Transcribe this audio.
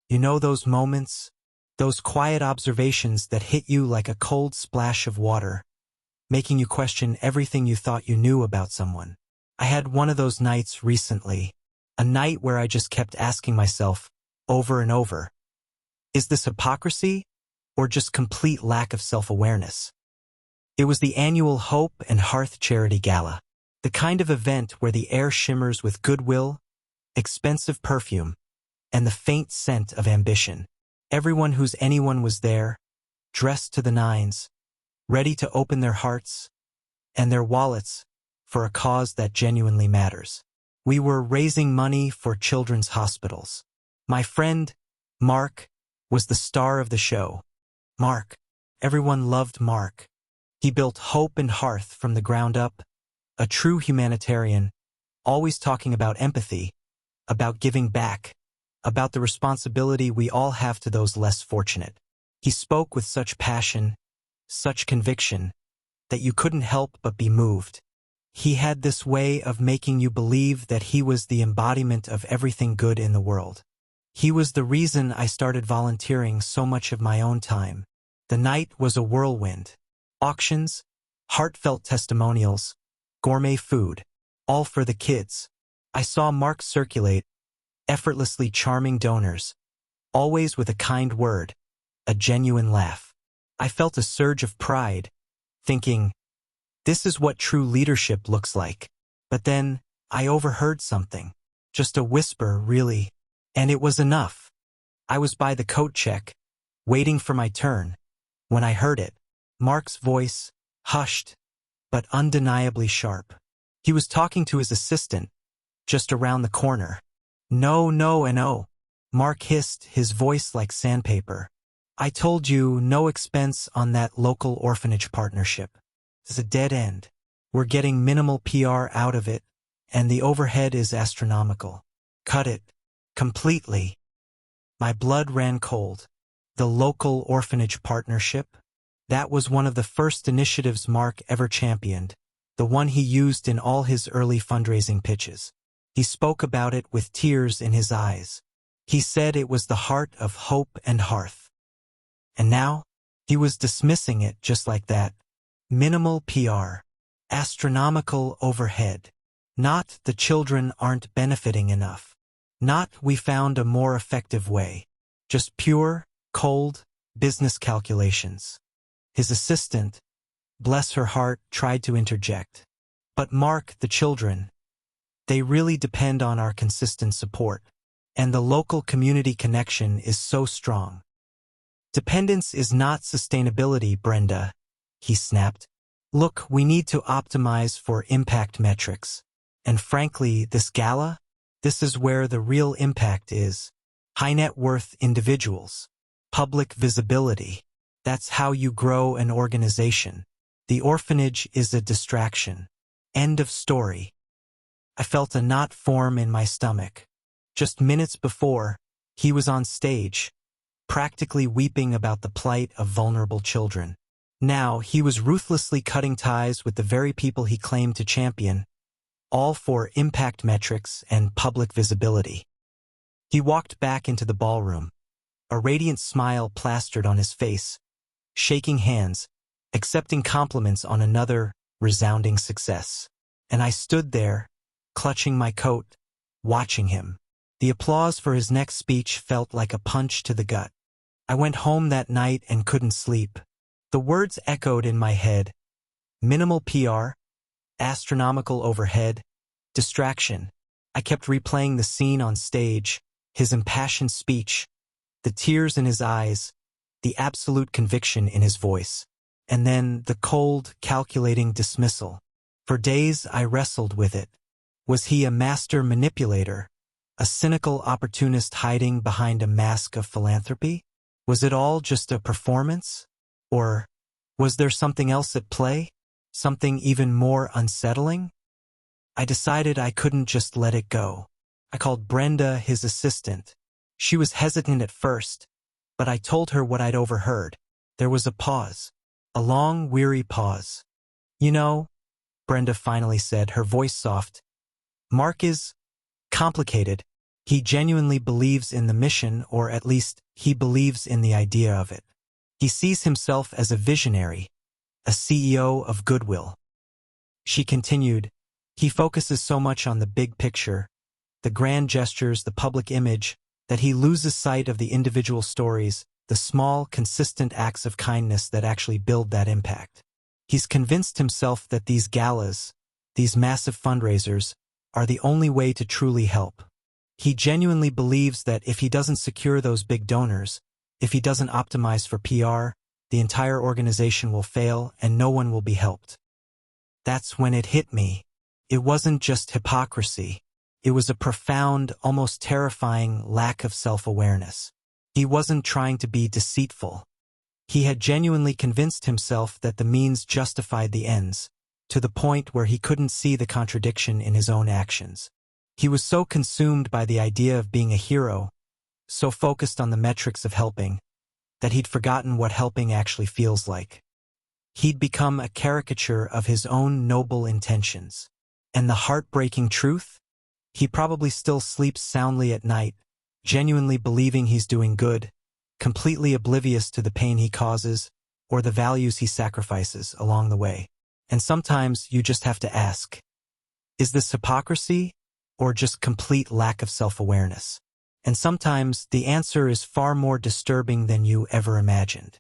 You know those moments, those quiet observations that hit you like a cold splash of water, making you question everything you thought you knew about someone. I had one of those nights recently, a night where I just kept asking myself, over and over, is this hypocrisy or just complete lack of self-awareness? It was the annual Hope and Hearth Charity Gala, the kind of event where the air shimmers with goodwill, expensive perfume, and the faint scent of ambition. Everyone who's anyone was there, dressed to the nines, ready to open their hearts and their wallets for a cause that genuinely matters. We were raising money for children's hospitals. My friend, Mark, was the star of the show. Mark. Everyone loved Mark. He built Hope and Hearth from the ground up, a true humanitarian, always talking about empathy, about giving back, about the responsibility we all have to those less fortunate. He spoke with such passion, such conviction, that you couldn't help but be moved. He had this way of making you believe that he was the embodiment of everything good in the world. He was the reason I started volunteering so much of my own time. The night was a whirlwind. Auctions, heartfelt testimonials, gourmet food, all for the kids. I saw Mark circulate, effortlessly charming donors, always with a kind word, a genuine laugh. I felt a surge of pride, thinking, this is what true leadership looks like. But then, I overheard something. Just a whisper, really. And it was enough. I was by the coat check, waiting for my turn, when I heard it. Mark's voice, hushed, but undeniably sharp. He was talking to his assistant, just around the corner. No, no, and oh. Mark hissed, his voice like sandpaper. I told you no expense on that local orphanage partnership. It's a dead end. We're getting minimal PR out of it, and the overhead is astronomical. Cut it. Completely. My blood ran cold. The local orphanage partnership? That was one of the first initiatives Mark ever championed, the one he used in all his early fundraising pitches. He spoke about it with tears in his eyes. He said it was the heart of Hope and Hearth. And now, he was dismissing it just like that. Minimal PR. Astronomical overhead. Not the children aren't benefiting enough. Not we found a more effective way. Just pure, cold, business calculations. His assistant, bless her heart, tried to interject. But Mark, the children, they really depend on our consistent support. And the local community connection is so strong. Dependence is not sustainability, Brenda, he snapped. Look, we need to optimize for impact metrics. And frankly, this gala, this is where the real impact is. High net worth individuals. Public visibility. That's how you grow an organization. The orphanage is a distraction. End of story. I felt a knot form in my stomach. Just minutes before, he was on stage, practically weeping about the plight of vulnerable children. Now, he was ruthlessly cutting ties with the very people he claimed to champion, all for impact metrics and public visibility. He walked back into the ballroom, a radiant smile plastered on his face, shaking hands, accepting compliments on another resounding success. And I stood there, clutching my coat, watching him. The applause for his next speech felt like a punch to the gut. I went home that night and couldn't sleep. The words echoed in my head. Minimal PR, astronomical overhead, distraction. I kept replaying the scene on stage, his impassioned speech, the tears in his eyes, the absolute conviction in his voice, and then the cold, calculating dismissal. For days I wrestled with it. Was he a master manipulator, a cynical opportunist hiding behind a mask of philanthropy? Was it all just a performance? Or was there something else at play? Something even more unsettling? I decided I couldn't just let it go. I called Brenda, his assistant. She was hesitant at first, but I told her what I'd overheard. There was a pause. A long, weary pause. You know, Brenda finally said, her voice soft, Mark is complicated. He genuinely believes in the mission, or at least he believes in the idea of it. He sees himself as a visionary, a CEO of goodwill. She continued, he focuses so much on the big picture, the grand gestures, the public image, that he loses sight of the individual stories, the small, consistent acts of kindness that actually build that impact. He's convinced himself that these galas, these massive fundraisers, are the only way to truly help. He genuinely believes that if he doesn't secure those big donors, if he doesn't optimize for PR, the entire organization will fail and no one will be helped. That's when it hit me. It wasn't just hypocrisy. It was a profound, almost terrifying lack of self-awareness. He wasn't trying to be deceitful. He had genuinely convinced himself that the means justified the ends, to the point where he couldn't see the contradiction in his own actions. He was so consumed by the idea of being a hero, so focused on the metrics of helping, that he'd forgotten what helping actually feels like. He'd become a caricature of his own noble intentions. And the heartbreaking truth? He probably still sleeps soundly at night, genuinely believing he's doing good, completely oblivious to the pain he causes or the values he sacrifices along the way. And sometimes you just have to ask, is this hypocrisy or just complete lack of self-awareness? And sometimes the answer is far more disturbing than you ever imagined.